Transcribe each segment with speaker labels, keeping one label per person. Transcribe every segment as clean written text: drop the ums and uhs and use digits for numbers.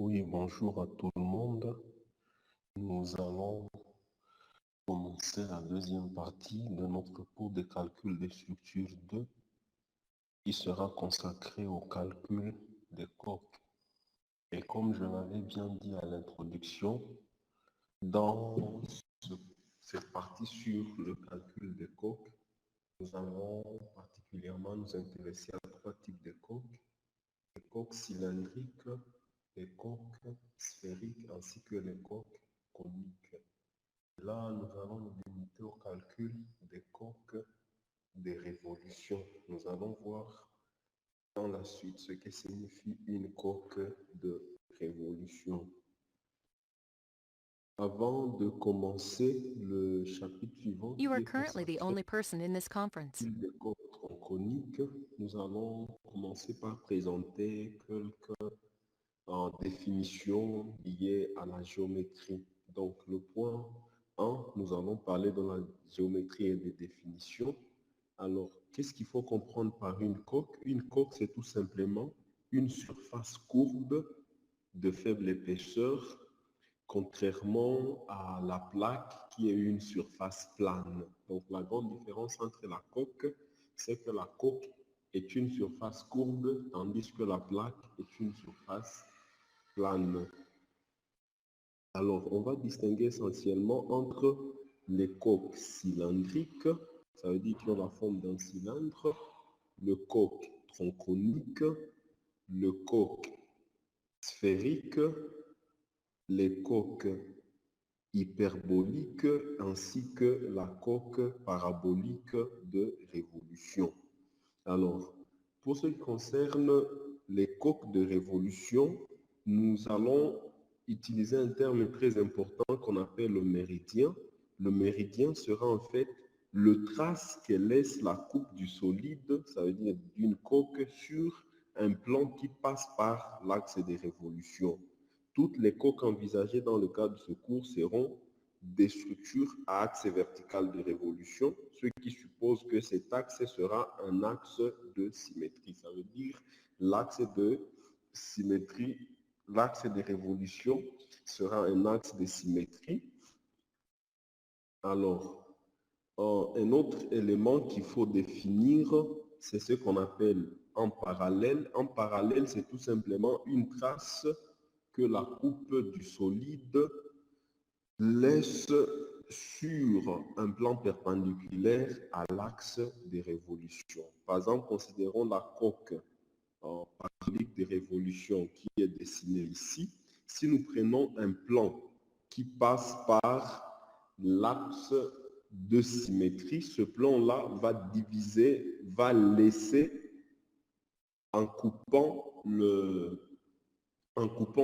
Speaker 1: Oui, bonjour à tout le monde. Nous allons commencer la deuxième partie de notre cours de calcul des structures 2 qui sera consacrée au calcul des coques. Et comme je l'avais bien dit à l'introduction, dans cette partie sur le calcul des coques, nous allons particulièrement nous intéresser à trois types de coques: les coques cylindriques, les coques sphériques ainsi que les coques coniques. Là, nous allons nous limiter au calcul des coques des révolutions. Nous allons voir dans la suite ce que signifie une coque de révolution. Avant de commencer le chapitre suivant,
Speaker 2: You
Speaker 1: qui
Speaker 2: are
Speaker 1: est
Speaker 2: currently the
Speaker 1: consacré
Speaker 2: only person in this conference.
Speaker 1: des coques coniques, nous allons commencer par présenter quelques définitions liées à la géométrie. Donc, le point 1, nous allons parler de la géométrie et des définitions. Alors, qu'est-ce qu'il faut comprendre par une coque? Une coque, c'est tout simplement une surface courbe de faible épaisseur, contrairement à la plaque qui est une surface plane. Donc, la grande différence entre la coque, c'est que la coque est une surface courbe, tandis que la plaque est une surface plane. Alors, on va distinguer essentiellement entre les coques cylindriques, ça veut dire qu'ils ont la forme d'un cylindre, le coque tronconique, le coque sphérique, les coques hyperboliques ainsi que la coque parabolique de révolution. Alors, pour ce qui concerne les coques de révolution, nous allons utiliser un terme très important qu'on appelle le méridien. Le méridien sera en fait le trace que laisse la coupe du solide, ça veut dire d'une coque, sur un plan qui passe par l'axe des révolutions. Toutes les coques envisagées dans le cadre de ce cours seront des structures à axe vertical de révolution, ce qui suppose que cet axe sera un axe de symétrie. Ça veut dire l'axe de symétrie, l'axe de révolution sera un axe de symétrie. Alors, un autre élément qu'il faut définir, c'est ce qu'on appelle en parallèle. En parallèle, c'est tout simplement une trace que la coupe du solide laisse sur un plan perpendiculaire à l'axe des révolutions. Par exemple, considérons la coque parabolique des révolutions qui est dessinée ici. Si nous prenons un plan qui passe par l'axe de symétrie, ce plan-là va diviser, va laisser, en coupant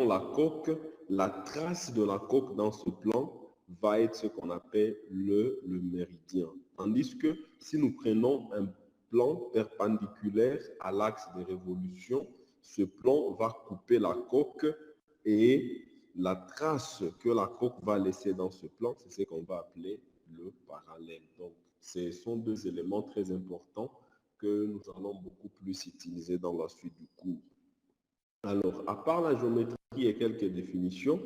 Speaker 1: la coque, la trace de la coque dans ce plan va être ce qu'on appelle le méridien. Tandis que si nous prenons un plan perpendiculaire à l'axe des révolutions, ce plan va couper la coque et la trace que la coque va laisser dans ce plan, c'est ce qu'on va appeler le parallèle. Donc, ce sont deux éléments très importants que nous allons beaucoup plus utiliser dans la suite du cours. Alors, à part la géométrie et quelques définitions,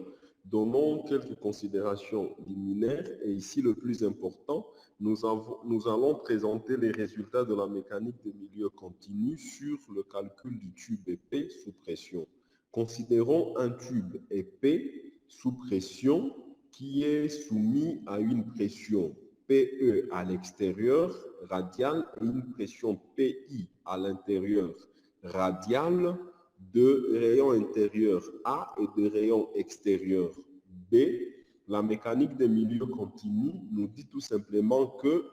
Speaker 1: donnons quelques considérations liminaires. Et ici, le plus important, nous allons présenter les résultats de la mécanique des milieux continus sur le calcul du tube épais sous pression. Considérons un tube épais sous pression qui est soumis à une pression PE à l'extérieur radiale et une pression PI à l'intérieur radiale, de rayon intérieur A et de rayon extérieur B. La mécanique des milieux continus nous dit tout simplement que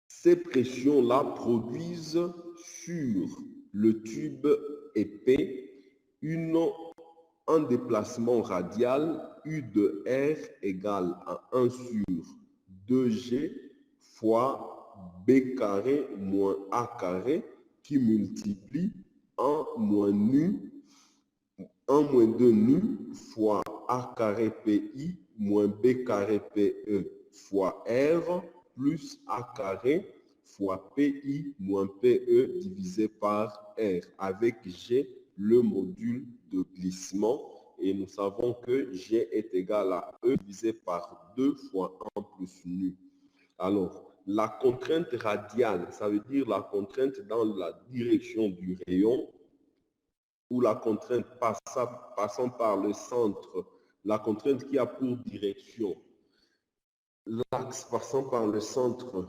Speaker 1: ces pressions-là produisent sur le tube épais un déplacement radial U de R égale à 1 sur 2G fois B carré moins A carré qui multiplie 1 moins nu, 1 moins 2 nu fois A carré PI moins B carré PE fois R plus A carré fois PI moins PE divisé par R avec G le module de glissement. Et nous savons que G est égal à E divisé par 2 fois 1 plus nu. Alors, la contrainte radiale, ça veut dire la contrainte dans la direction du rayon ou la contrainte passant par le centre, la contrainte qui a pour direction l'axe passant par le centre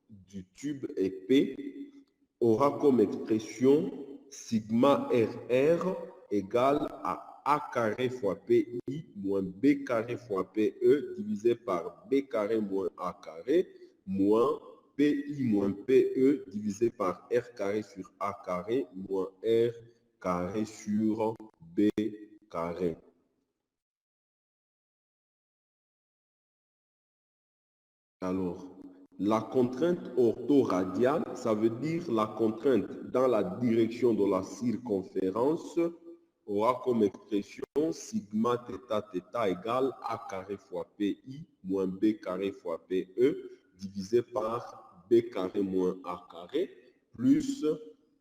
Speaker 1: du tube est P, aura comme expression sigma RR égale à A carré fois PI moins B carré fois PE divisé par B carré moins A carré moins PI moins PE divisé par R carré sur A carré moins R carré sur B carré. Alors, la contrainte orthoradiale, ça veut dire la contrainte dans la direction de la circonférence aura comme expression sigma θ égale A carré fois PI moins B carré fois PE divisé par B carré moins A carré plus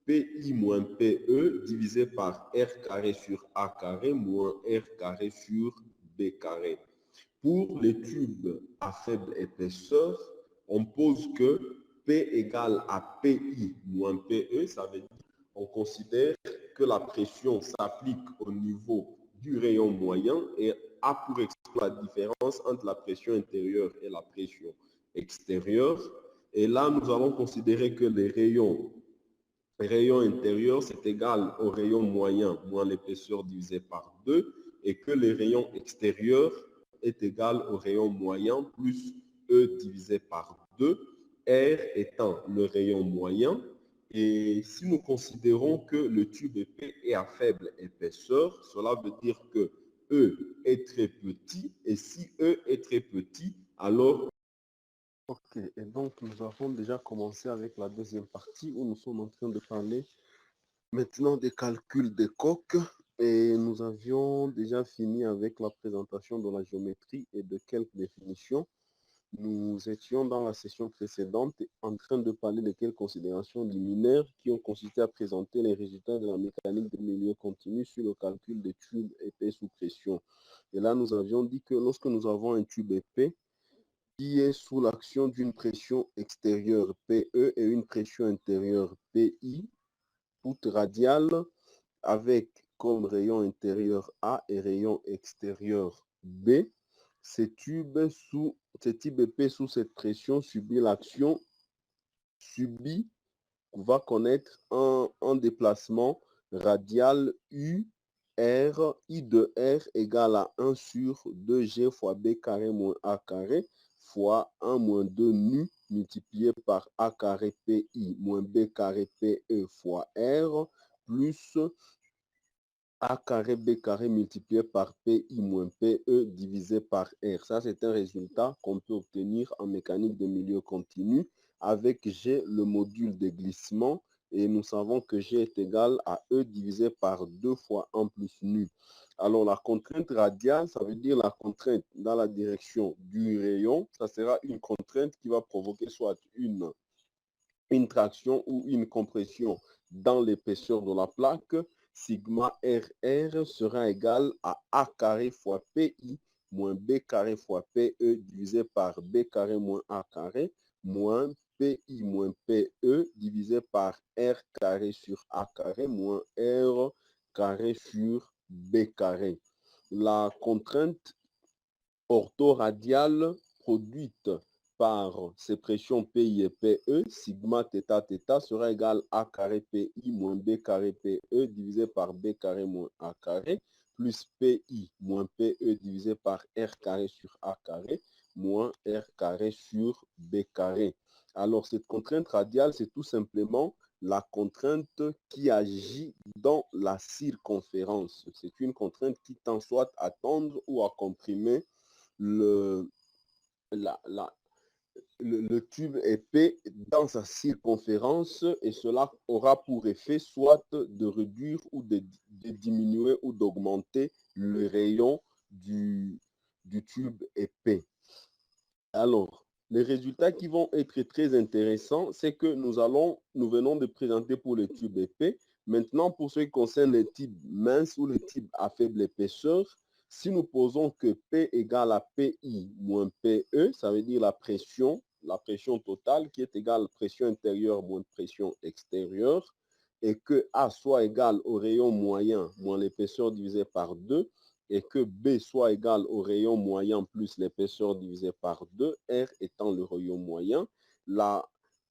Speaker 1: PI moins PE divisé par R carré sur A carré moins R carré sur B carré. Pour les tubes à faible épaisseur, on pose que P égale à PI moins PE, ça veut dire on considère que la pression s'applique au niveau du rayon moyen et a pour expression la différence entre la pression intérieure et la pression extérieure. Et là, nous allons considérer que les rayons intérieurs, c'est égal au rayon moyen moins l'épaisseur divisé par 2 et que les rayons extérieurs est égal au rayon moyen plus E divisé par 2, R étant le rayon moyen. Et si nous considérons que le tube épais est à faible épaisseur, cela veut dire que E est très petit. Et si E est très petit, alors... Ok, et donc nous avons déjà commencé avec la deuxième partie où nous sommes en train de parler maintenant des calculs des coques. Et nous avions déjà fini avec la présentation de la géométrie et de quelques définitions. Nous étions dans la session précédente en train de parler de quelques considérations liminaires qui ont consisté à présenter les résultats de la mécanique des milieux continus sur le calcul des tubes épais sous pression. Et là, nous avions dit que lorsque nous avons un tube épais qui est sous l'action d'une pression extérieure PE et une pression intérieure PI, toute radiale, avec comme rayon intérieur A et rayon extérieur B, ces tubes épais sous cette pression va connaître un déplacement radial U, R, I de R égale à 1 sur 2G fois B carré moins A carré fois 1 moins 2 nu multiplié par A carré PI moins B carré PE fois R plus A carré B carré multiplié par PI moins PE divisé par R. Ça, c'est un résultat qu'on peut obtenir en mécanique de milieu continu avec G, le module de glissement. Et nous savons que G est égal à E divisé par 2 fois 1 plus nu. Alors, la contrainte radiale, ça veut dire la contrainte dans la direction du rayon. Ça sera une contrainte qui va provoquer soit une traction ou une compression dans l'épaisseur de la plaque. Sigma RR sera égal à A carré fois PI moins B carré fois PE divisé par B carré moins A carré moins PI moins PE divisé par R carré sur A carré moins R carré sur B carré. La contrainte orthoradiale produite par ces pressions PI et PE, sigma θ sera égal à A carré PI moins B carré PE divisé par B carré moins A carré plus PI moins PE divisé par R carré sur A carré moins R carré sur B carré. Alors, cette contrainte radiale, c'est tout simplement la contrainte qui agit dans la circonférence. C'est une contrainte qui tend soit à tendre ou à comprimer le tube épais dans sa circonférence et cela aura pour effet soit de réduire ou de diminuer ou d'augmenter le rayon du tube épais. Alors, les résultats qui vont être très intéressants, c'est que nous venons de présenter pour le tube épais Maintenant, pour ce qui concerne les types minces ou les types à faible épaisseur, si nous posons que P égale à PI moins PE, ça veut dire la pression totale qui est égale à pression intérieure moins pression extérieure, et que A soit égal au rayon moyen moins l'épaisseur divisé par 2, et que B soit égal au rayon moyen plus l'épaisseur divisé par 2, R étant le rayon moyen,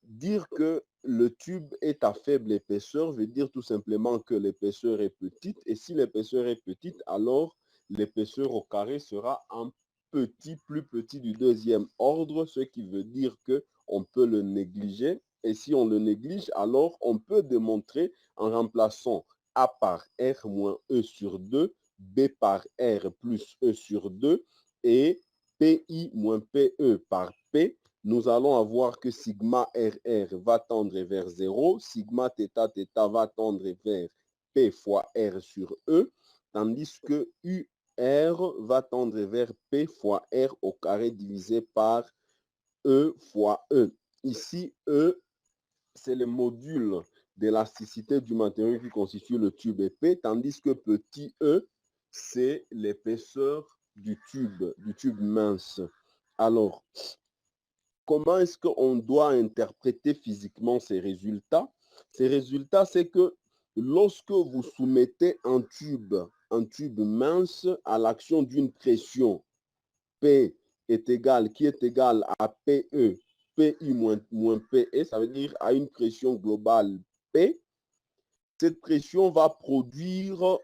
Speaker 1: dire que le tube est à faible épaisseur veut dire tout simplement que l'épaisseur est petite, et si l'épaisseur est petite, alors l'épaisseur au carré sera un plus petit du deuxième ordre, ce qui veut dire qu'on peut le négliger. Et si on le néglige, alors on peut démontrer en remplaçant A par R moins E sur 2, B par R plus E sur 2 et PI moins PE par P. Nous allons avoir que sigma RR va tendre vers 0, sigma θ θ va tendre vers P fois R sur E, tandis que UR va tendre vers P fois R au carré divisé par E fois E. Ici, E, c'est le module d'élasticité du matériau qui constitue le tube épais, tandis que petit e, c'est l'épaisseur du tube mince. Alors, comment est-ce qu'on doit interpréter physiquement ces résultats? Ces résultats, c'est que lorsque vous soumettez un tube mince à l'action d'une pression P qui est égale à PE, PI moins PE, ça veut dire à une pression globale P, cette pression va produire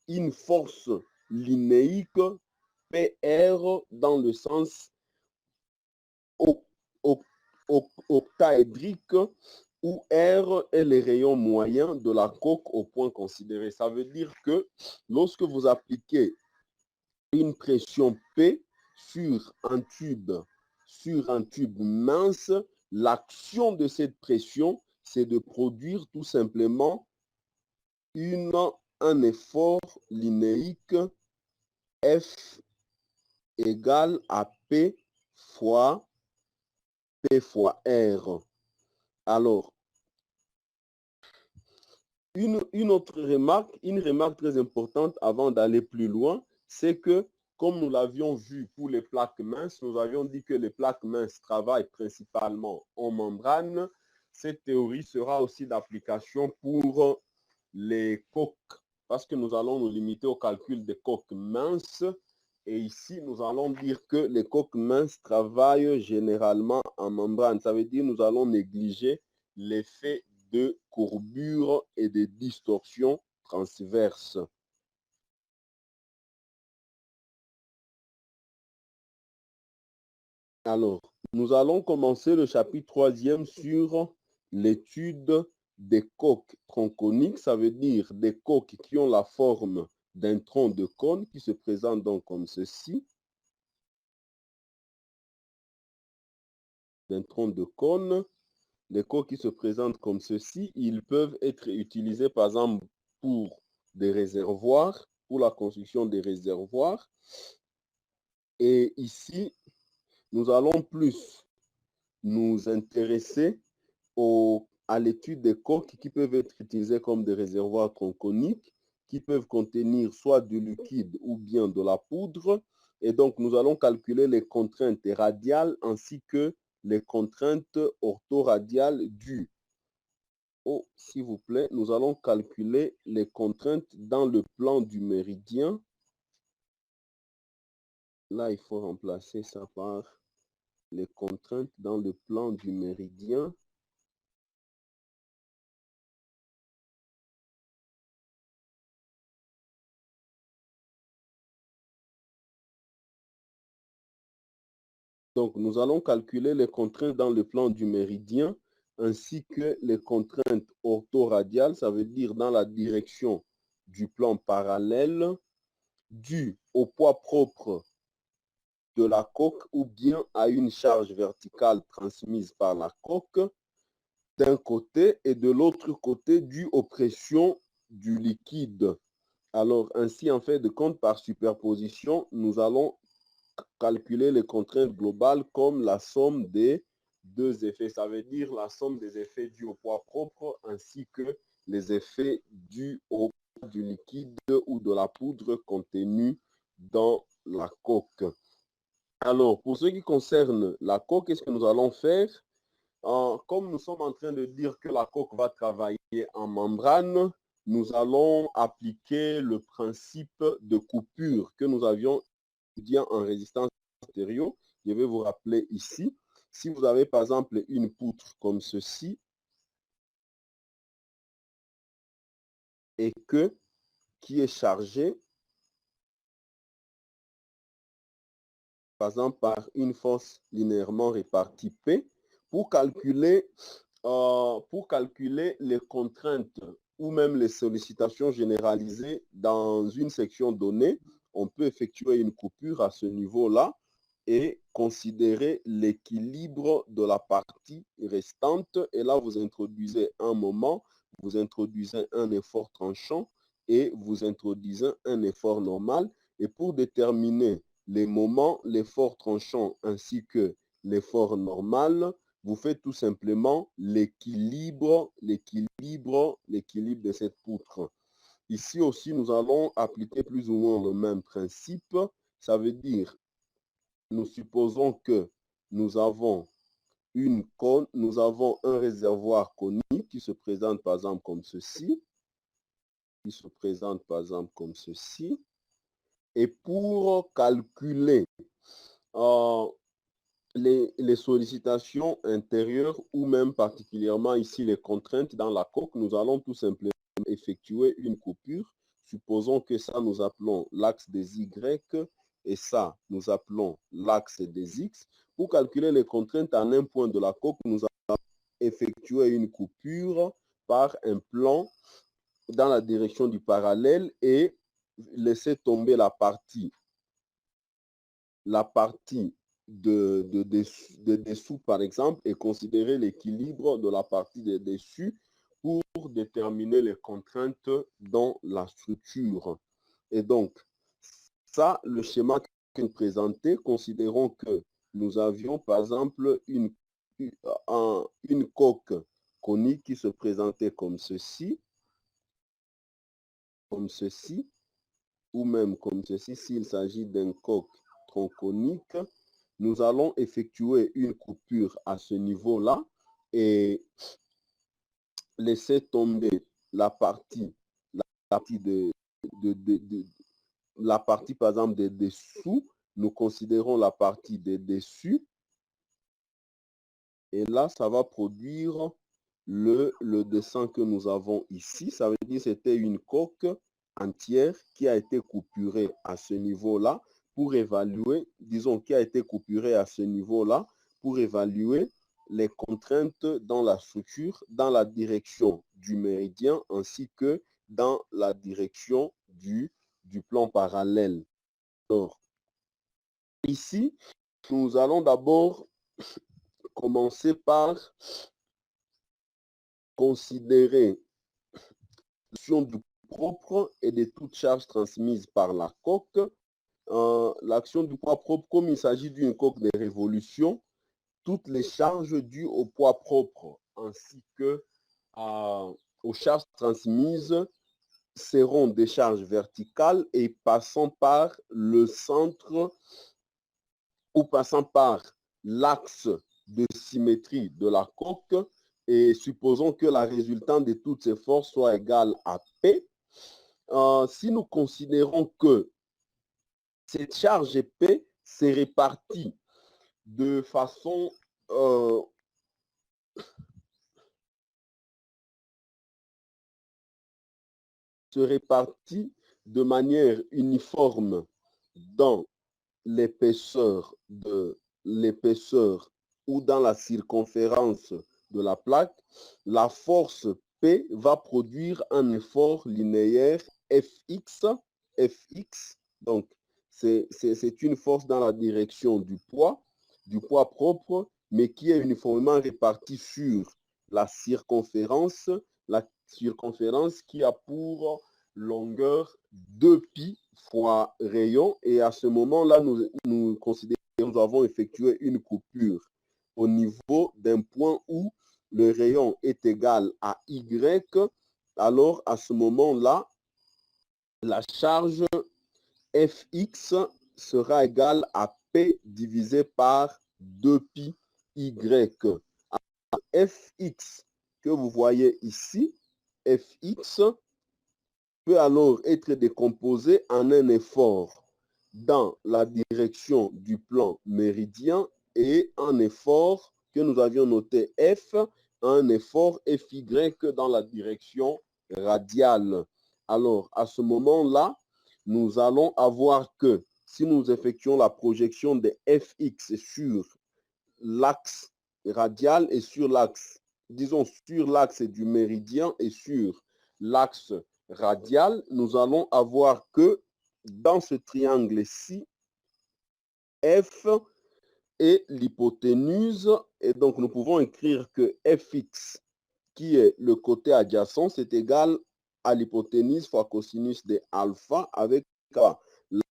Speaker 1: une force linéique PR dans le sens octaédrique où R est le rayon moyen de la coque au point considéré. Ça veut dire que lorsque vous appliquez une pression P sur un tube mince, l'action de cette pression, c'est de produire tout simplement un effort linéique F égale à P fois R. Alors, une autre remarque, une remarque très importante avant d'aller plus loin, c'est que, comme nous l'avions vu pour les plaques minces, nous avions dit que les plaques minces travaillent principalement en membrane. Cette théorie sera aussi d'application pour les coques, parce que nous allons nous limiter au calcul des coques minces. Et ici, nous allons dire que les coques minces travaillent généralement en membrane. Ça veut dire que nous allons négliger l'effet de courbure et de distorsion transverse. Alors, nous allons commencer le chapitre 3e sur l'étude des coques tronconiques. Ça veut dire des coques qui ont la forme d'un tronc de cône qui se présente donc comme ceci. D'un tronc de cône. Les coques qui se présentent comme ceci, ils peuvent être utilisés par exemple pour des réservoirs, pour la construction des réservoirs. Et ici, nous allons plus nous intéresser à l'étude des coques qui peuvent être utilisées comme des réservoirs tronconiques, qui peuvent contenir soit du liquide ou bien de la poudre. Et donc, nous allons calculer les contraintes radiales ainsi que les contraintes orthoradiales dues. Oh, s'il vous plaît, nous allons calculer les contraintes dans le plan du méridien. Là, il faut remplacer ça par les contraintes dans le plan du méridien. Donc, nous allons calculer les contraintes dans le plan du méridien ainsi que les contraintes orthoradiales, ça veut dire dans la direction du plan parallèle, dû au poids propre de la coque ou bien à une charge verticale transmise par la coque d'un côté et de l'autre côté dû aux pressions du liquide. Alors, ainsi, en fait de compte, par superposition, nous allons calculer les contraintes globales comme la somme des deux effets. Ça veut dire la somme des effets dus au poids propre ainsi que les effets dus au poids du liquide ou de la poudre contenue dans la coque. Alors, pour ce qui concerne la coque, qu'est-ce que nous allons faire? Comme nous sommes en train de dire que la coque va travailler en membrane, nous allons appliquer le principe de coupure que nous avions étudié en résistance matériaux. Je vais vous rappeler ici. Si vous avez par exemple une poutre comme ceci et qui est chargée par exemple par une force linéairement répartie P, pour calculer les contraintes ou même les sollicitations généralisées dans une section donnée, on peut effectuer une coupure à ce niveau-là et considérer l'équilibre de la partie restante. Et là, vous introduisez un moment, vous introduisez un effort tranchant et vous introduisez un effort normal. Et pour déterminer les moments, l'effort tranchant ainsi que l'effort normal, vous faites tout simplement l'équilibre de cette poutre. Ici aussi, nous allons appliquer plus ou moins le même principe. Ça veut dire, nous supposons que nous avons un réservoir conique qui se présente par exemple comme ceci, et pour calculer les sollicitations intérieures ou même particulièrement ici les contraintes dans la coque, nous allons tout simplement effectuer une coupure. Supposons que ça, nous appelons l'axe des Y et ça, nous appelons l'axe des X. Pour calculer les contraintes en un point de la coque, nous allons effectuer une coupure par un plan dans la direction du parallèle et laisser tomber la partie de dessous, par exemple, et considérer l'équilibre de la partie de dessus pour déterminer les contraintes dans la structure. Et donc, ça, le schéma que nous présentons, considérons que nous avions, par exemple, une coque conique qui se présentait comme ceci, ou même comme ceci, s'il s'agit d'un coque tronconique, nous allons effectuer une coupure à ce niveau-là et laisser tomber la partie par exemple des dessous. Nous considérons la partie des dessus et là, ça va produire le dessin que nous avons ici. Ça veut dire que c'était une coque entière qui a été coupurée à ce niveau-là pour évaluer, disons, qui a été coupurée à ce niveau-là pour évaluer les contraintes dans la structure, dans la direction du méridien ainsi que dans la direction du plan parallèle. Alors, ici, nous allons d'abord commencer par considérer l'action du propre et de toute charge transmise par la coque. L'action du poids propre, comme il s'agit d'une coque de révolution, toutes les charges dues au poids propre ainsi que aux charges transmises seront des charges verticales et passant par le centre ou passant par l'axe de symétrie de la coque et supposons que la résultante de toutes ces forces soit égale à P. Si nous considérons que cette charge P s'est répartie de façon de manière uniforme dans l'épaisseur ou dans la circonférence de la plaque, la force P va produire un effort linéaire Fx. Donc, c'est une force dans la direction du poids propre, mais qui est uniformément répartie sur la circonférence qui a pour longueur 2π fois rayon. Et à ce moment-là, nous considérons que nous avons effectué une coupure au niveau d'un point où le rayon est égal à Y, alors à ce moment-là, la charge Fx sera égale à P divisé par 2pi Y. Fx que vous voyez ici, Fx peut alors être décomposé en un effort dans la direction du plan méridien et un effort que nous avions noté F, un effort Fy dans la direction radiale. Alors, à ce moment-là, nous allons avoir que si nous effectuons la projection de Fx sur l'axe radial et sur l'axe, disons sur l'axe du méridien et sur l'axe radial, nous allons avoir que dans ce triangle-ci, F est l'hypoténuse et donc nous pouvons écrire que Fx, qui est le côté adjacent, c'est égal à l'hypoténuse fois cosinus de alpha avec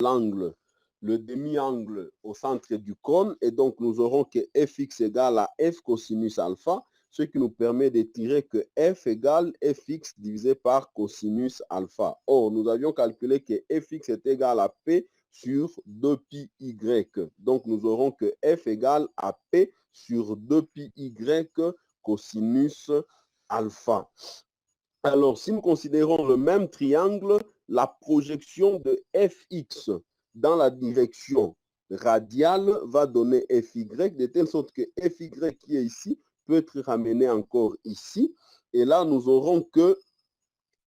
Speaker 1: l'angle, le demi-angle au centre du cône, et donc nous aurons que Fx égale à F cosinus alpha, ce qui nous permet de tirer que F égale Fx divisé par cosinus alpha. Or, nous avions calculé que Fx est égal à P sur 2pi Y. Donc, nous aurons que F égale à P sur 2pi Y cosinus alpha. Alors, si nous considérons le même triangle, la projection de Fx dans la direction radiale va donner Fy, de telle sorte que Fy qui est ici peut être ramené encore ici. Et là, nous aurons que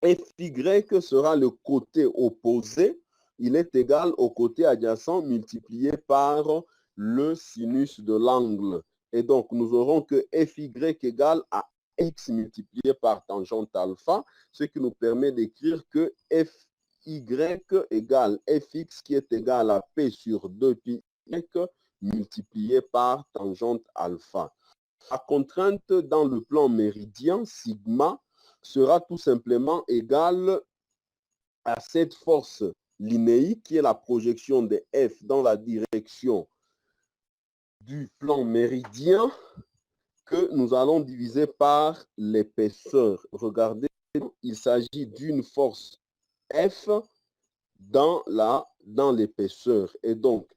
Speaker 1: Fy sera le côté opposé. Il est égal au côté adjacent multiplié par le sinus de l'angle. Et donc, nous aurons que Fy égale à x multiplié par tangente alpha, ce qui nous permet d'écrire que Fy égale Fx qui est égal à P sur 2pi multiplié par tangente alpha. La contrainte dans le plan méridien, sigma, sera tout simplement égale à cette force linéique qui est la projection de F dans la direction du plan méridien que nous allons diviser par l'épaisseur. Regardez, il s'agit d'une force F dans l'épaisseur. Et donc,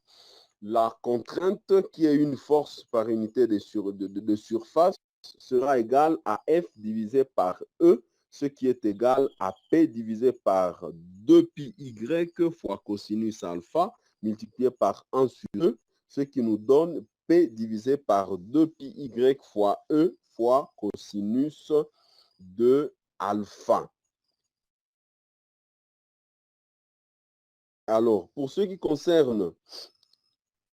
Speaker 1: la contrainte qui est une force par unité de surface sera égale à F divisé par E, ce qui est égal à P divisé par 2pi Y fois cosinus alpha multiplié par 1 sur E, ce qui nous donne P divisé par 2pi Y fois E fois cosinus de alpha. Alors, pour ce qui concerne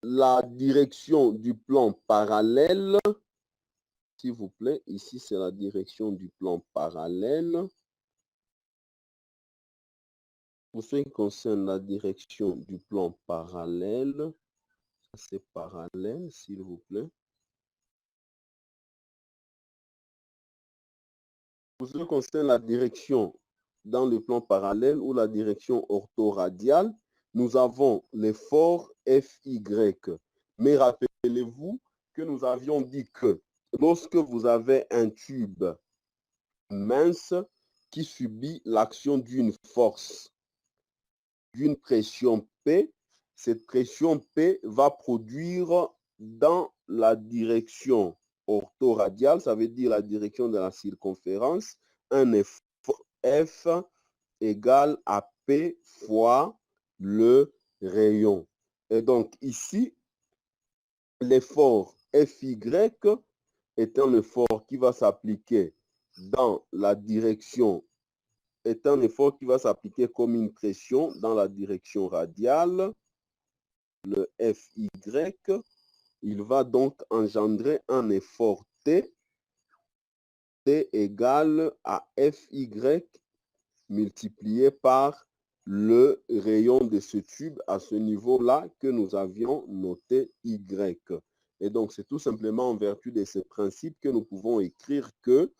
Speaker 1: la direction du plan parallèle, s'il vous plaît, ici c'est la direction du plan parallèle. Pour ce qui concerne la direction du plan parallèle, c'est parallèle, s'il vous plaît. Pour ce qui concerne la direction dans le plan parallèle ou la direction orthoradiale, nous avons l'effort Fy. Mais rappelez-vous que nous avions dit que lorsque vous avez un tube mince qui subit l'action d'une force, d'une pression P, cette pression P va produire dans la direction orthoradiale, ça veut dire la direction de la circonférence, un effort F égale à P fois le rayon. Et donc ici, l'effort Fy est un effort qui va s'appliquer dans la direction, est un effort qui va s'appliquer comme une pression dans la direction radiale, le Fy. Il va donc engendrer un effort T, T égale à Fy multiplié par le rayon de ce tube à ce niveau-là que nous avions noté Y. Et donc, c'est tout simplement en vertu de ce principe que nous pouvons écrire que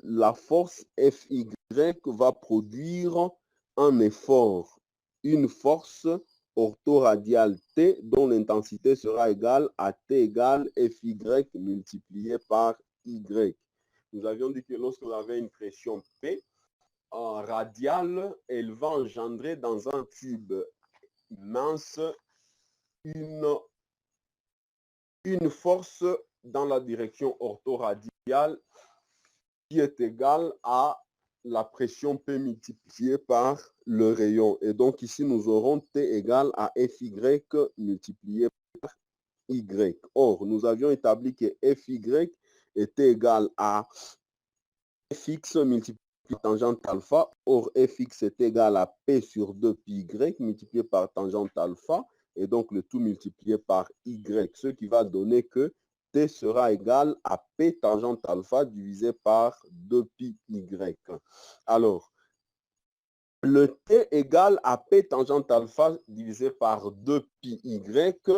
Speaker 1: la force Fy va produire un effort, une force orthoradial T dont l'intensité sera égale à T égale Fy multiplié par Y. Nous avions dit que lorsque vous avez une pression P radiale, elle va engendrer dans un tube mince une force dans la direction orthoradiale qui est égale à la pression P multipliée par le rayon. Et donc ici, nous aurons T égale à Fy multiplié par Y. Or, nous avions établi que Fy était égal à Fx multiplié par tangente alpha. Or, Fx est égal à P sur 2 pi Y multiplié par tangente alpha. Et donc, le tout multiplié par Y, ce qui va donner que T sera égal à P tangente alpha divisé par 2 pi Y. Alors, le T égale à P tangente alpha divisé par 2 pi Y,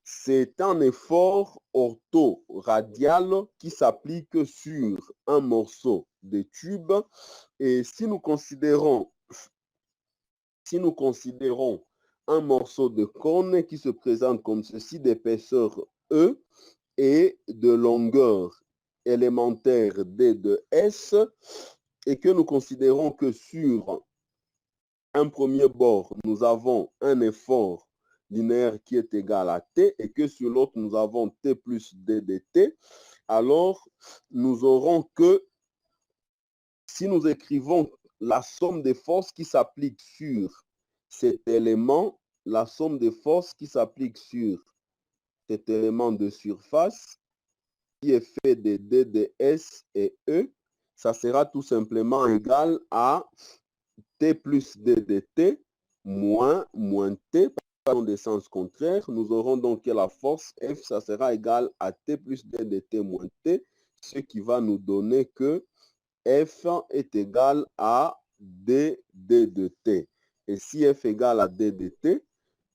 Speaker 1: c'est un effort orthoradial qui s'applique sur un morceau de tube. Et si nous considérons un morceau de cône qui se présente comme ceci, d'épaisseur E et de longueur élémentaire D de S, et que nous considérons que sur un premier bord, nous avons un effort linéaire qui est égal à T, et que sur l'autre, nous avons T plus D de T, alors nous aurons que si nous écrivons la somme des forces qui s'appliquent sur cet élément, la somme des forces qui s'appliquent sur cet élément de surface, qui est fait de D de S et E, ça sera tout simplement égal à T plus D de T moins T, dans des sens contraires. Nous aurons donc que la force F, ça sera égal à T plus D de T moins T, ce qui va nous donner que F est égal à D de T. Et si F égale à D de T,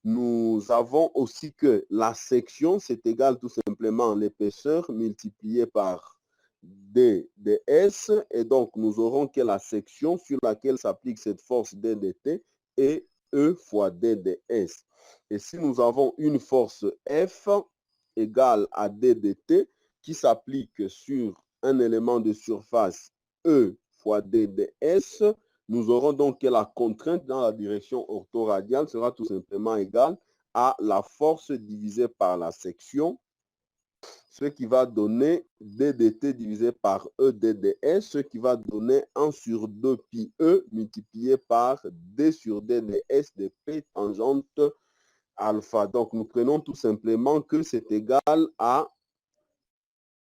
Speaker 1: nous avons aussi que la section, c'est égal tout simplement à l'épaisseur multipliée par D de S. Et donc, nous aurons que la section sur laquelle s'applique cette force D de T est E fois D de S. Et si nous avons une force F égale à D de T qui s'applique sur un élément de surface E fois D de S, nous aurons donc que la contrainte dans la direction orthoradiale sera tout simplement égale à la force divisée par la section, ce qui va donner D de T divisé par E D de S, ce qui va donner 1 sur 2 pi E multiplié par D sur D de S de P tangente alpha. Donc, nous prenons tout simplement que c'est égal à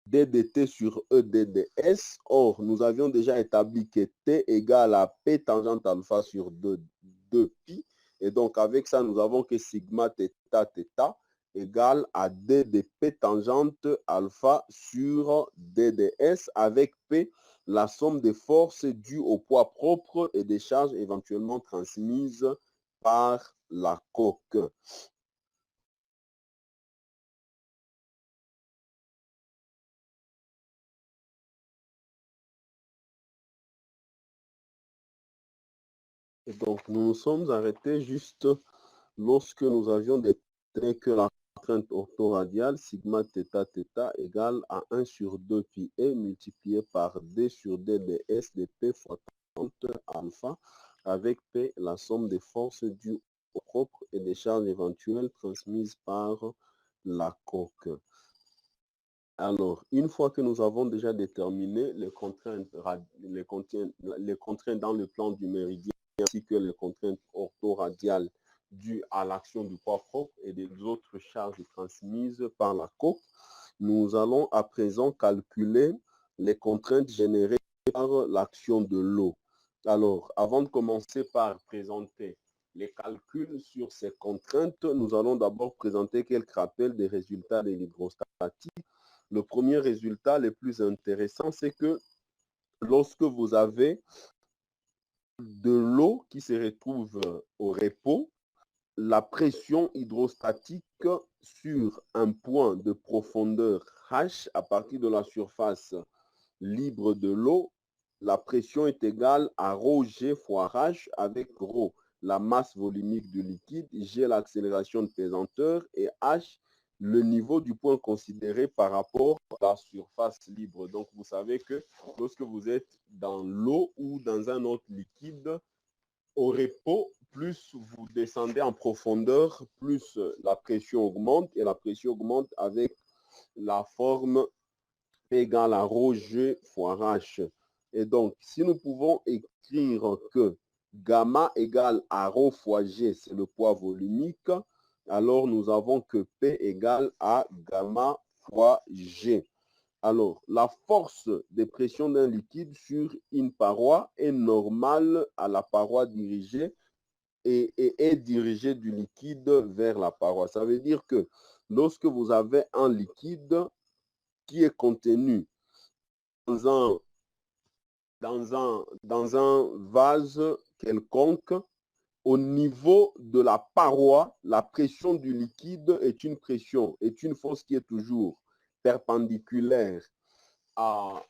Speaker 1: D de T sur E D de S. Or, nous avions déjà établi que T égale à P tangente alpha sur 2 pi. Et donc, avec ça, nous avons que sigma θ égale à D de P tangente alpha sur D de S, avec P, la somme des forces dues au poids propre et des charges éventuellement transmises par la coque. Et donc, nous nous sommes arrêtés juste lorsque nous avions déterminé que la contrainte orthoradiale sigma θ égale à 1 sur 2 pi e multiplié par D sur D de S de P fois tangente alpha, avec P la somme des forces dues au propre et des charges éventuelles transmises par la coque. Alors, une fois que nous avons déjà déterminé les contraintes dans le plan du méridien, ainsi que les contraintes orthoradiales dues à l'action du poids propre et des autres charges transmises par la coque, nous allons à présent calculer les contraintes générées par l'action de l'eau. Alors, avant de commencer par présenter les calculs sur ces contraintes, nous allons d'abord présenter quelques rappels des résultats de l'hydrostatique. Le premier résultat le plus intéressant, c'est que lorsque vous avez de l'eau qui se retrouve au repos, la pression hydrostatique sur un point de profondeur H à partir de la surface libre de l'eau, la pression est égale à ρg fois H avec ρ la masse volumique du liquide, G, l'accélération de pesanteur, et H, le niveau du point considéré par rapport à la surface libre. Donc, vous savez que lorsque vous êtes dans l'eau ou dans un autre liquide, au repos, plus vous descendez en profondeur, plus la pression augmente, et la pression augmente avec la forme P égale à rho G fois H. Et donc, si nous pouvons écrire que gamma égale à rho fois G, c'est le poids volumique, alors nous avons que P égale à gamma fois G. Alors, la force de pression d'un liquide sur une paroi est normale à la paroi dirigée et est dirigée du liquide vers la paroi. Ça veut dire que lorsque vous avez un liquide qui est contenu dans un vase quelconque, au niveau de la paroi, la pression du liquide est une force qui est toujours perpendiculaire à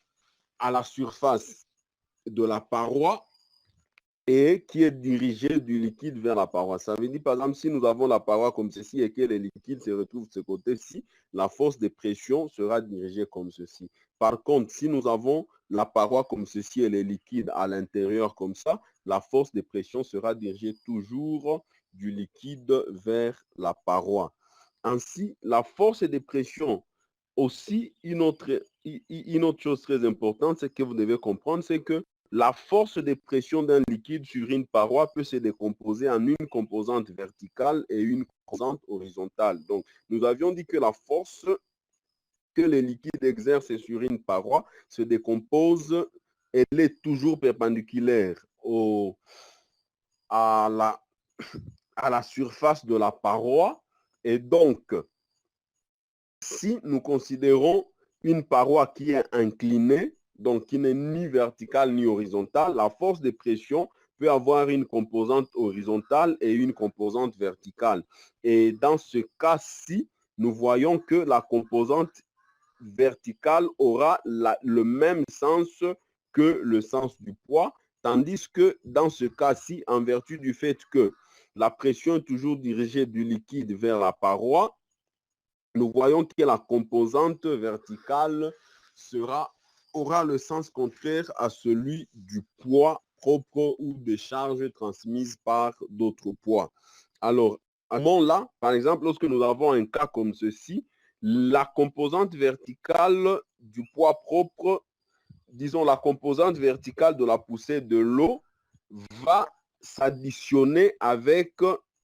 Speaker 1: la surface de la paroi et qui est dirigée du liquide vers la paroi. Ça veut dire, par exemple, si nous avons la paroi comme ceci et que le liquide se retrouve de ce côté-ci, la force de pression sera dirigée comme ceci. Par contre, si nous avons la paroi comme ceci et les liquides à l'intérieur comme ça, la force de pression sera dirigée toujours du liquide vers la paroi. Ainsi, la force de pression, aussi, une autre chose très importante, c'est que vous devez comprendre, c'est que la force de pression d'un liquide sur une paroi peut se décomposer en une composante verticale et une composante horizontale. Donc, nous avions dit que la force que le liquide exerce sur une paroi se décompose, elle est toujours perpendiculaire à la surface de la paroi. Et donc, si nous considérons une paroi qui est inclinée, donc qui n'est ni verticale ni horizontale, la force de pression peut avoir une composante horizontale et une composante verticale. Et dans ce cas-ci, nous voyons que la composante verticale aura le même sens que le sens du poids, tandis que dans ce cas-ci, en vertu du fait que la pression est toujours dirigée du liquide vers la paroi, nous voyons que la composante verticale aura le sens contraire à celui du poids propre ou des charges transmises par d'autres poids. Alors, à ce moment-là, par exemple, lorsque nous avons un cas comme ceci, la composante verticale du poids propre, disons la composante verticale de la poussée de l'eau, va s'additionner avec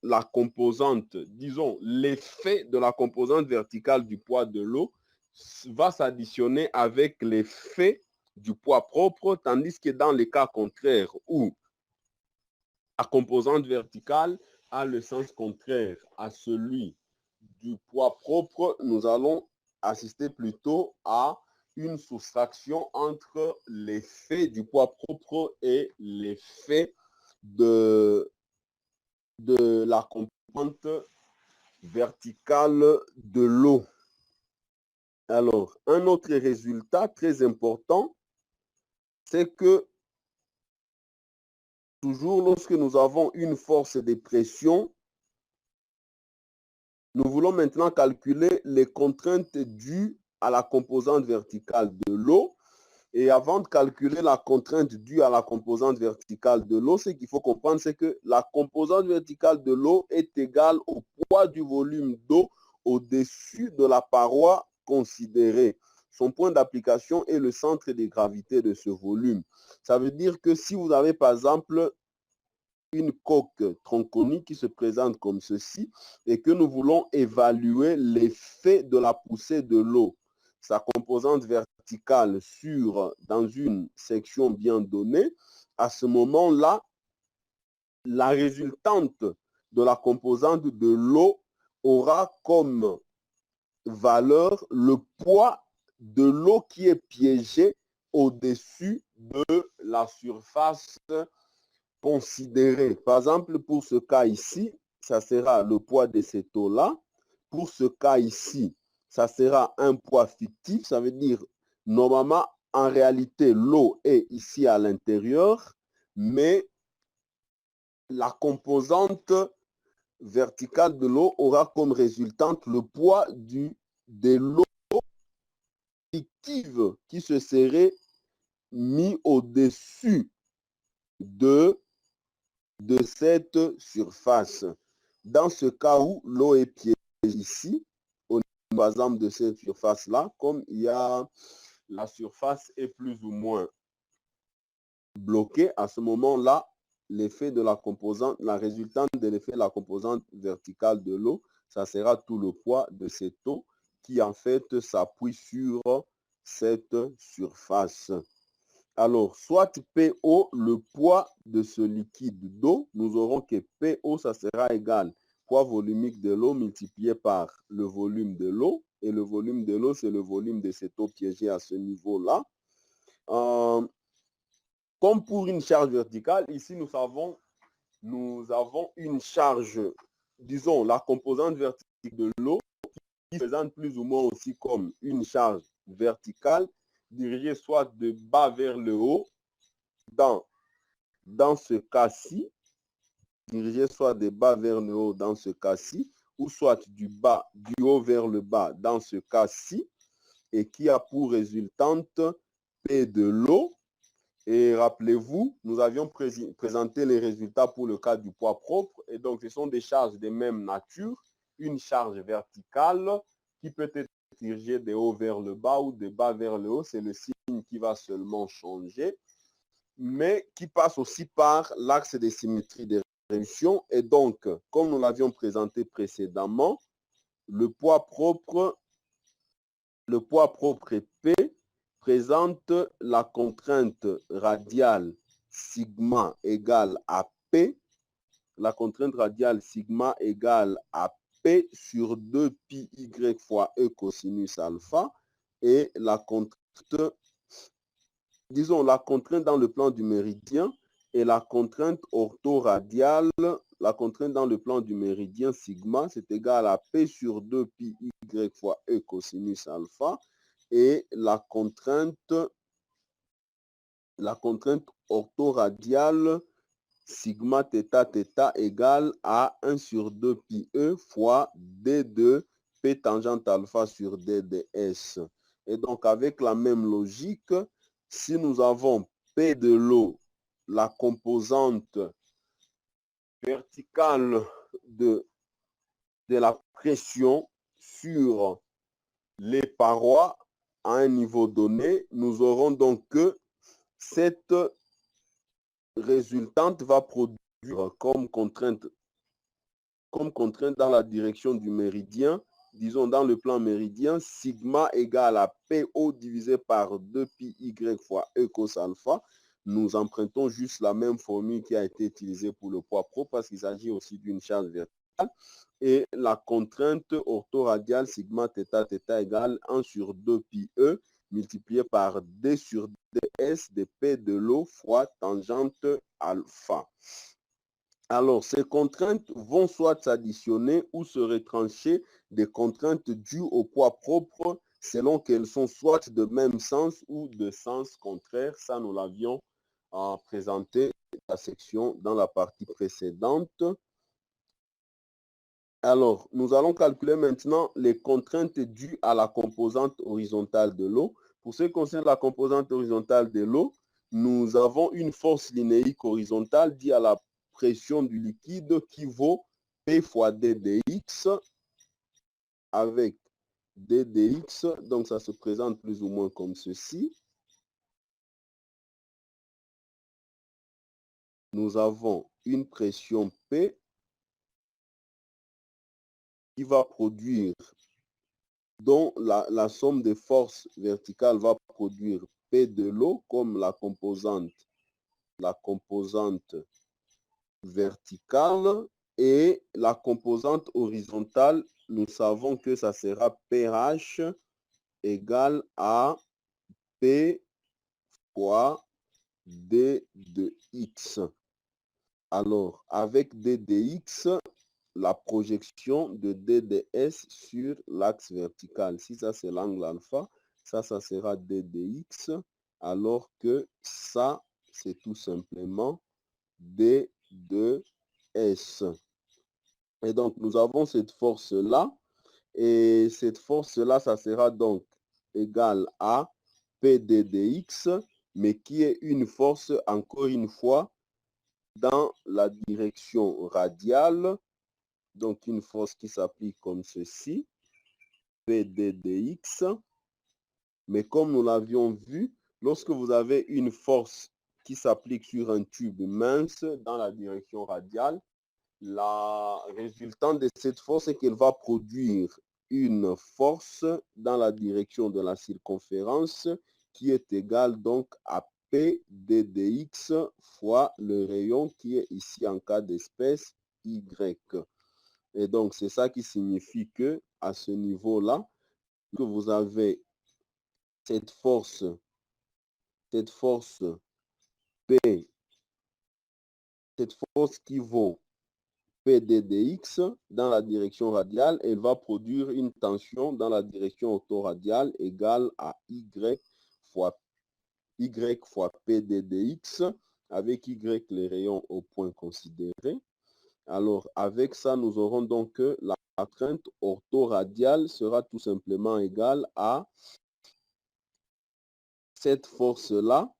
Speaker 1: la composante, disons, l'effet de la composante verticale du poids de l'eau va s'additionner avec l'effet du poids propre, tandis que dans les cas contraires où la composante verticale a le sens contraire à celui du poids propre, nous allons assister plutôt à une soustraction entre l'effet du poids propre et l'effet de la composante verticale de l'eau. Alors, un autre résultat très important, c'est que toujours lorsque nous avons une force de pression, nous voulons maintenant calculer les contraintes dues à la composante verticale de l'eau. Et avant de calculer la contrainte due à la composante verticale de l'eau, ce qu'il faut comprendre, c'est que la composante verticale de l'eau est égale au poids du volume d'eau au-dessus de la paroi considérée. Son point d'application est le centre de gravité de ce volume. Ça veut dire que si vous avez par exemple une coque tronconique qui se présente comme ceci et que nous voulons évaluer l'effet de la poussée de l'eau, sa composante verticale dans une section bien donnée, à ce moment-là, la résultante de la composante de l'eau aura comme valeur le poids de l'eau qui est piégée au-dessus de la surface considérée. Par exemple, pour ce cas ici, ça sera le poids de cette eau-là. Pour ce cas ici, ça sera un poids fictif. Ça veut dire, normalement, en réalité, l'eau est ici à l'intérieur, mais la composante verticale de l'eau aura comme résultante le poids de l'eau fictive qui se serait mis au-dessus de cette surface. Dans ce cas où l'eau est piégée ici, au niveau par exemple de cette surface-là, comme il y a la surface est plus ou moins bloquée, à ce moment-là, l'effet de la composante, la résultante de l'effet de la composante verticale de l'eau, ça sera tout le poids de cette eau qui en fait s'appuie sur cette surface. Alors, soit PO, le poids de ce liquide d'eau, nous aurons que PO, ça sera égal poids volumique de l'eau multiplié par le volume de l'eau. Et le volume de l'eau, c'est le volume de cette eau piégée à ce niveau-là. Comme pour une charge verticale, ici, nous avons une charge, disons, la composante verticale de l'eau qui se présente plus ou moins aussi comme une charge verticale dirigée soit de bas vers le haut, dans ce cas-ci, dirigée soit de bas vers le haut dans ce cas-ci, ou soit du haut vers le bas dans ce cas-ci, et qui a pour résultante P de l'eau. Et rappelez-vous, nous avions présenté les résultats pour le cas du poids propre. Et donc, ce sont des charges de même nature. Une charge verticale qui peut être dirigée de haut vers le bas ou de bas vers le haut. C'est le signe qui va seulement changer, mais qui passe aussi par l'axe de symétrie des révolutions. Et donc, comme nous l'avions présenté précédemment, le poids propre P présente la contrainte radiale sigma égale à P. La contrainte radiale sigma égale à P sur 2 pi y fois E cosinus alpha. Et la contrainte, disons, la contrainte dans le plan du méridien et la contrainte orthoradiale, la contrainte dans le plan du méridien sigma, c'est égal à P sur 2 pi y fois E cosinus alpha. Et la contrainte orthoradiale sigma θ θ égale à 1 sur 2 pi E fois D de P tangente alpha sur D de S. Et donc, avec la même logique, si nous avons P de l'eau, la composante verticale de la pression sur les parois à un niveau donné, nous aurons donc que cette résultante va produire comme contrainte dans la direction du méridien, disons dans le plan méridien, sigma égale à PO divisé par 2 pi y fois E cos alpha. Nous empruntons juste la même formule qui a été utilisée pour le poids propre parce qu'il s'agit aussi d'une charge verticale. Et la contrainte orthoradiale sigma θ θ égale 1 sur 2 pi E multiplié par D sur ds de P de l'eau fois tangente alpha. Alors, ces contraintes vont soit s'additionner ou se retrancher des contraintes dues au poids propre selon qu'elles sont soit de même sens ou de sens contraire. Ça, nous l'avions présenté dans la partie précédente. Alors, nous allons calculer maintenant les contraintes dues à la composante horizontale de l'eau. Pour ce qui concerne la composante horizontale de l'eau, nous avons une force linéique horizontale due à la pression du liquide qui vaut P fois D dx avec D dx. Donc, ça se présente plus ou moins comme ceci. Nous avons une pression P qui va produire, dont la somme des forces verticales va produire P de l'eau comme la composante verticale, et la composante horizontale, nous savons que ça sera PH égale à P fois D de X. Alors, avec D de X, la projection de D de S sur l'axe vertical. Si ça, c'est l'angle alpha, ça sera D de X, alors que ça, c'est tout simplement D de S. Et donc, nous avons cette force-là. Et cette force-là, ça sera donc égal à P de dx, mais qui est une force, encore une fois, dans la direction radiale. Donc, une force qui s'applique comme ceci, P de dx. Mais comme nous l'avions vu, lorsque vous avez une force qui s'applique sur un tube mince dans la direction radiale, la résultante de cette force est qu'elle va produire une force dans la direction de la circonférence qui est égale donc à P de dx fois le rayon qui est ici en cas d'espèce Y. Et donc, c'est ça qui signifie que à ce niveau-là, que vous avez cette force P, cette force qui vaut P de dx dans la direction radiale, elle va produire une tension dans la direction autoradiale égale à Y fois P de dx, avec Y les rayons au point considéré. Alors, avec ça, nous aurons donc que la contrainte orthoradiale sera tout simplement égale à cette force-là,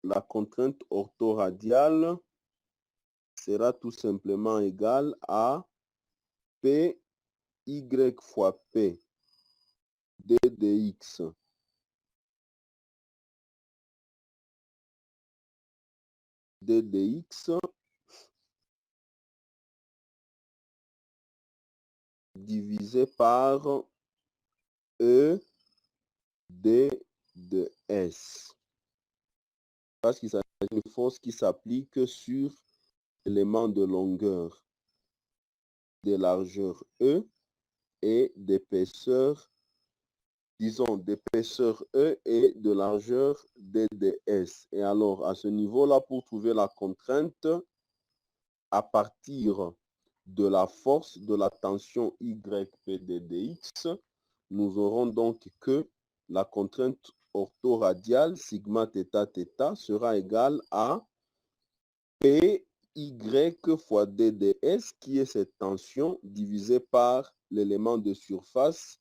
Speaker 1: la contrainte orthoradiale sera tout simplement égale à P Y fois P d dx divisé par E d de S. Parce qu'il s'agit d'une force qui s'applique sur l'élément de longueur de largeur E et d'épaisseur, disons, d'épaisseur E et de largeur d de S. Et alors, à ce niveau-là, pour trouver la contrainte, à partir de la force de la tension YP de dx, nous aurons donc que la contrainte orthoradiale sigma θ θ sera égale à P Y fois d de S, qui est cette tension divisée par l'élément de surface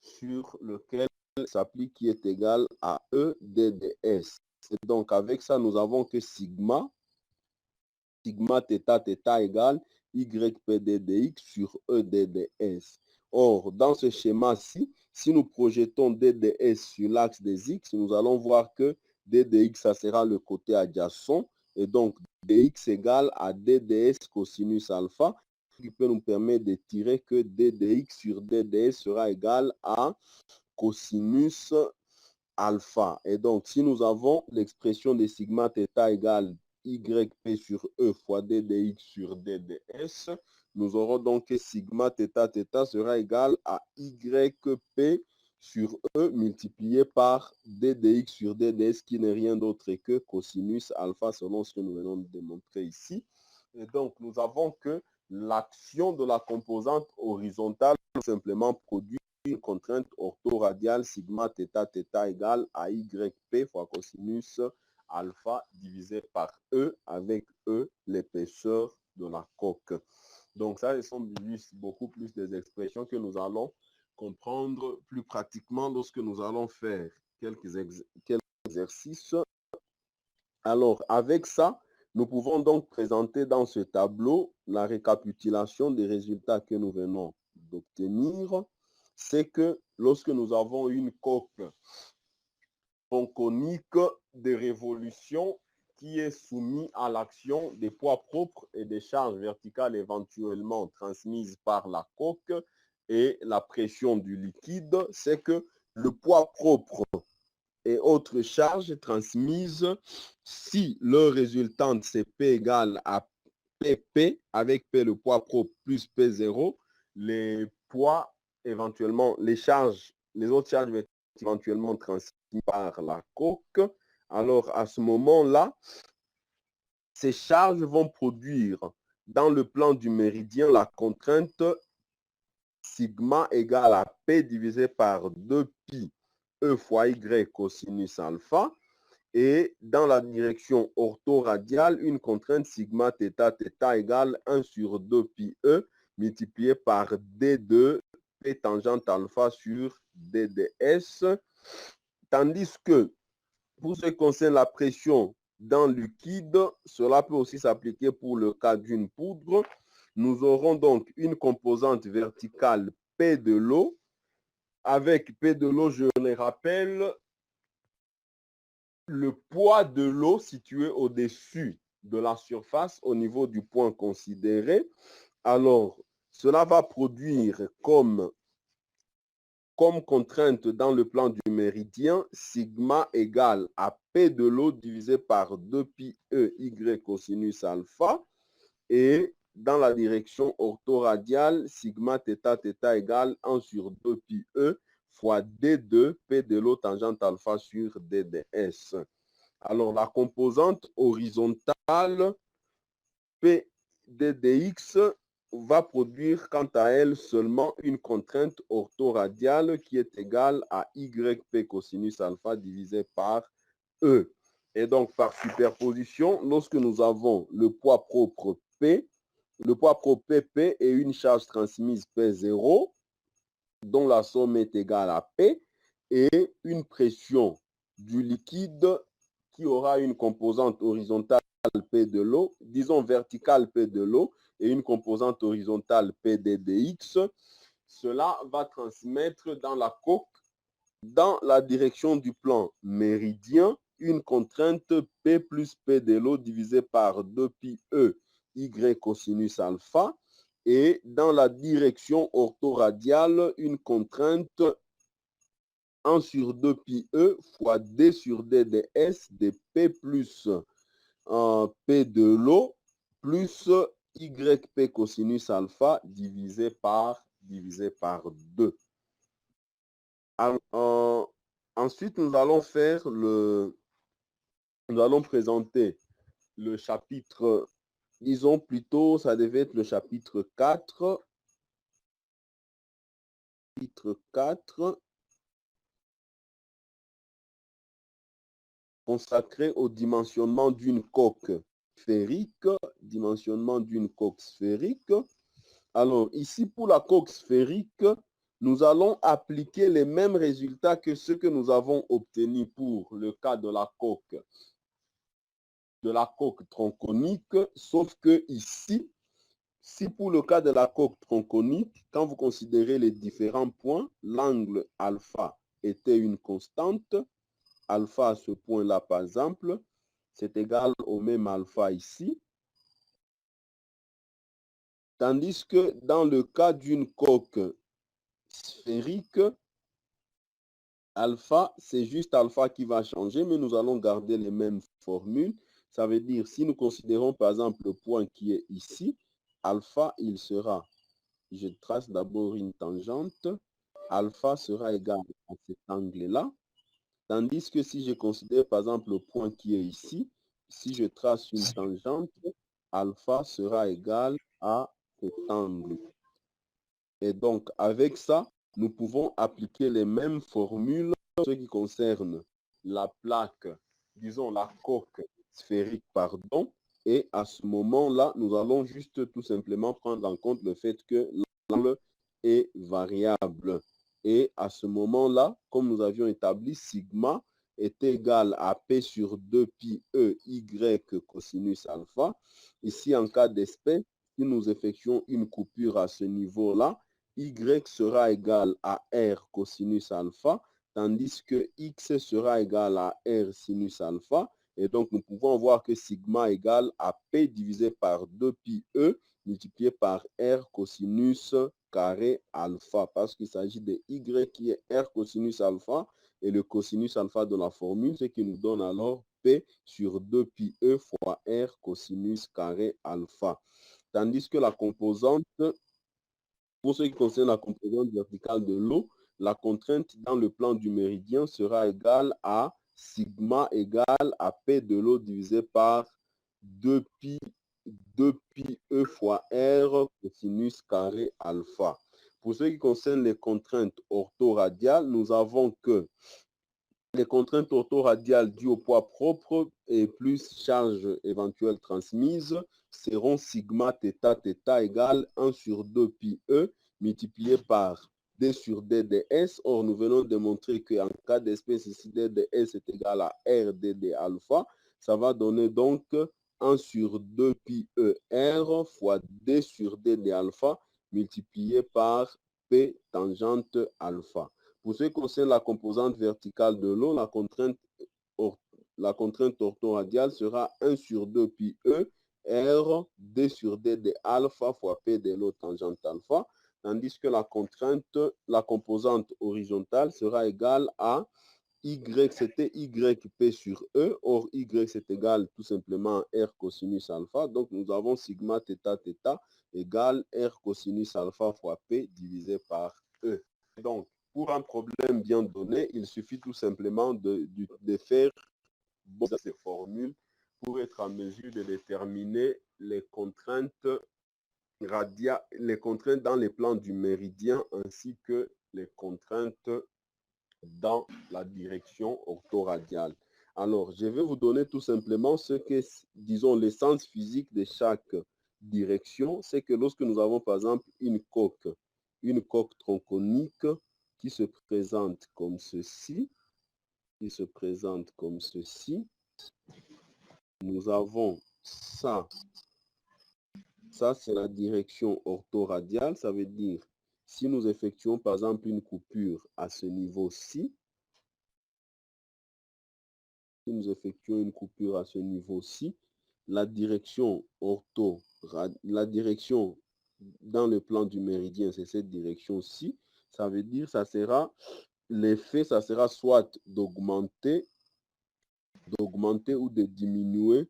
Speaker 1: sur lequel s'applique, qui est égal à E d de S. Et donc avec ça, nous avons que sigma θ θ égale YP d dx sur E d de S. Or, dans ce schéma-ci, si nous projetons d de S sur l'axe des X, nous allons voir que d de X, ça sera le côté adjacent. Et donc, dx égale à d de S cosinus alpha, qui peut nous permettre de tirer que d de X sur d de S sera égal à cosinus alpha. Et donc, si nous avons l'expression de sigma θ égale YP sur E fois d de X sur d de S, nous aurons donc que sigma θ θ sera égal à YP sur E multiplié par d de X sur d de S, qui n'est rien d'autre que cosinus alpha, selon ce que nous venons de démontrer ici. Et donc, nous avons que l'action de la composante horizontale simplement produit une contrainte orthoradiale sigma θ θ égale à YP fois cosinus alpha divisé par E, avec E l'épaisseur de la coque. Donc ça, ce sont juste beaucoup plus des expressions que nous allons comprendre plus pratiquement lorsque nous allons faire quelques exercices. Alors, avec ça, nous pouvons donc présenter dans ce tableau la récapitulation des résultats que nous venons d'obtenir. C'est que lorsque nous avons une coque conique de révolution qui est soumise à l'action des poids propres et des charges verticales éventuellement transmises par la coque et la pression du liquide, c'est que le poids propre et autres charges transmises, si leur résultante c'est P égale à PP, avec P le poids propre plus P0, les poids éventuellement, les charges, les autres charges vont être éventuellement transmises par la coque. Alors à ce moment-là, ces charges vont produire dans le plan du méridien la contrainte sigma égale à P divisé par 2pi E fois Y cosinus alpha. Et dans la direction orthoradiale, une contrainte sigma θ θ égale 1 sur 2 pi e multiplié par d2 P tangente alpha sur dds. Tandis que pour ce qui concerne la pression dans le liquide, cela peut aussi s'appliquer pour le cas d'une poudre. Nous aurons donc une composante verticale P de l'eau. Avec P de l'eau, je les rappelle, le poids de l'eau situé au-dessus de la surface au niveau du point considéré. Alors, cela va produire comme contrainte dans le plan du méridien, sigma égale à P de l'eau divisé par 2 pi E Y cosinus alpha. Et dans la direction orthoradiale, sigma θ θ égale 1 sur 2 pi E fois D2 P de l'eau tangente alpha sur DDS. Alors, la composante horizontale P ddx va produire quant à elle seulement une contrainte orthoradiale qui est égale à YP cosinus alpha divisé par E. Et donc, par superposition, lorsque nous avons le poids propre P, le poids propre PP et une charge transmise P0, dont la somme est égale à P, et une pression du liquide qui aura une composante horizontale P de l'eau, disons verticale P de l'eau, et une composante horizontale P ddx, cela va transmettre dans la coque, dans la direction du plan méridien, une contrainte P plus P de l'eau divisé par 2 pi E Y cosinus alpha, et dans la direction orthoradiale, une contrainte 1 sur 2 pi E fois D sur DDS de P plus P de l'eau plus YP cosinus alpha divisé par 2. Ensuite, nous allons présenter le chapitre, disons plutôt, ça devait être le chapitre 4. Chapitre 4, consacré au dimensionnement d'une coque sphérique. Dimensionnement d'une coque sphérique. Alors, ici, pour la coque sphérique, nous allons appliquer les mêmes résultats que ceux que nous avons obtenus pour le cas de la coque tronconique, sauf que ici, si pour le cas de la coque tronconique, quand vous considérez les différents points, l'angle alpha était une constante, alpha à ce point-là, par exemple, c'est égal au même alpha ici. Tandis que dans le cas d'une coque sphérique, alpha, c'est juste alpha qui va changer, mais nous allons garder les mêmes formules. Ça veut dire, si nous considérons par exemple le point qui est ici, alpha, il sera, je trace d'abord une tangente, alpha sera égal à cet angle-là. Tandis que si je considère par exemple le point qui est ici, si je trace une tangente, alpha sera égal à cet angle. Et donc, avec ça, nous pouvons appliquer les mêmes formules en ce qui concerne la plaque, disons la coque sphérique, pardon. Et à ce moment-là, nous allons juste tout simplement prendre en compte le fait que l'angle est variable. Et à ce moment-là, comme nous avions établi, sigma est égal à P sur 2 pi E Y cosinus alpha. Ici, en cas d'espèce, si nous effectuons une coupure à ce niveau-là, Y sera égal à R cosinus alpha, tandis que X sera égal à R sinus alpha. Et donc, nous pouvons voir que sigma égale à P divisé par 2 pi E multiplié par R cosinus carré alpha, parce qu'il s'agit de Y qui est R cosinus alpha et le cosinus alpha de la formule, ce qui nous donne alors P sur 2 pi E fois R cosinus carré alpha. Tandis que la composante, pour ce qui concerne la composante verticale de l'eau, la contrainte dans le plan du méridien sera égale à sigma égale à P de l'eau divisé par 2 pi E fois R cosinus carré alpha. Pour ce qui concerne les contraintes orthoradiales, nous avons que les contraintes orthoradiales dues au poids propre et plus charge éventuelle transmise seront sigma θ égale 1 sur 2 pi E multiplié par D sur D ds. Or, nous venons de montrer qu'en cas d'espèce ici, D ds est égal à R d alpha. Ça va donner donc 1 sur 2 pi E R fois D sur D de alpha multiplié par P tangente alpha. Pour ce qui concerne la composante verticale de l'eau, la contrainte orthoradiale sera 1 sur 2 pi E R D sur D de alpha fois P de l'eau tangente alpha, tandis que la composante horizontale sera égale à Y, c'était YP sur E. Or, Y, c'est égal tout simplement à R cosinus alpha. Donc, nous avons sigma θ égale R cosinus alpha fois P divisé par E. Donc, pour un problème bien donné, il suffit tout simplement de faire ces formules pour être en mesure de déterminer les contraintes dans les plans du méridien ainsi que les contraintes dans la direction orthoradiale. Alors, je vais vous donner tout simplement ce que, disons, l'essence physique de chaque direction. C'est que lorsque nous avons, par exemple, une coque tronconique qui se présente comme ceci, nous avons ça. Ça, c'est la direction orthoradiale. Ça veut dire, si nous effectuons, par exemple, une coupure à ce niveau-ci, la direction dans le plan du méridien, c'est cette direction-ci. Ça veut dire, l'effet, ça sera soit d'augmenter ou de diminuer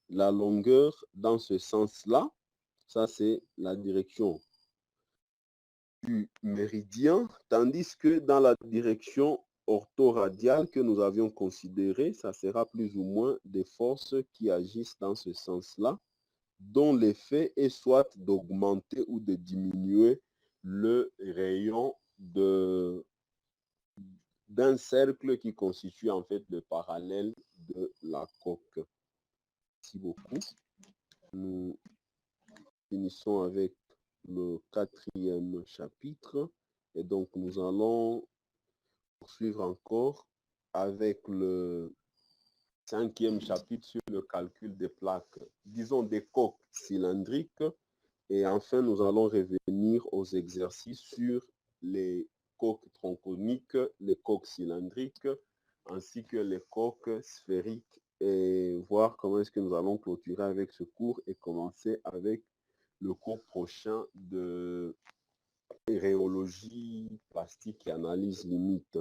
Speaker 1: la longueur dans ce sens-là. Ça, c'est la direction du méridien, tandis que dans la direction orthoradiale que nous avions considérée, ça sera plus ou moins des forces qui agissent dans ce sens-là, dont l'effet est soit d'augmenter ou de diminuer le rayon d'un cercle qui constitue en fait le parallèle de la coque. Merci beaucoup. Nous finissons avec le 4e chapitre et donc nous allons poursuivre encore avec le 5e chapitre sur le calcul des plaques, disons des coques cylindriques, et enfin nous allons revenir aux exercices sur les coques tronconiques, les coques cylindriques ainsi que les coques sphériques et voir comment est-ce que nous allons clôturer avec ce cours et commencer avec le cours prochain de rhéologie plastique et analyse limite.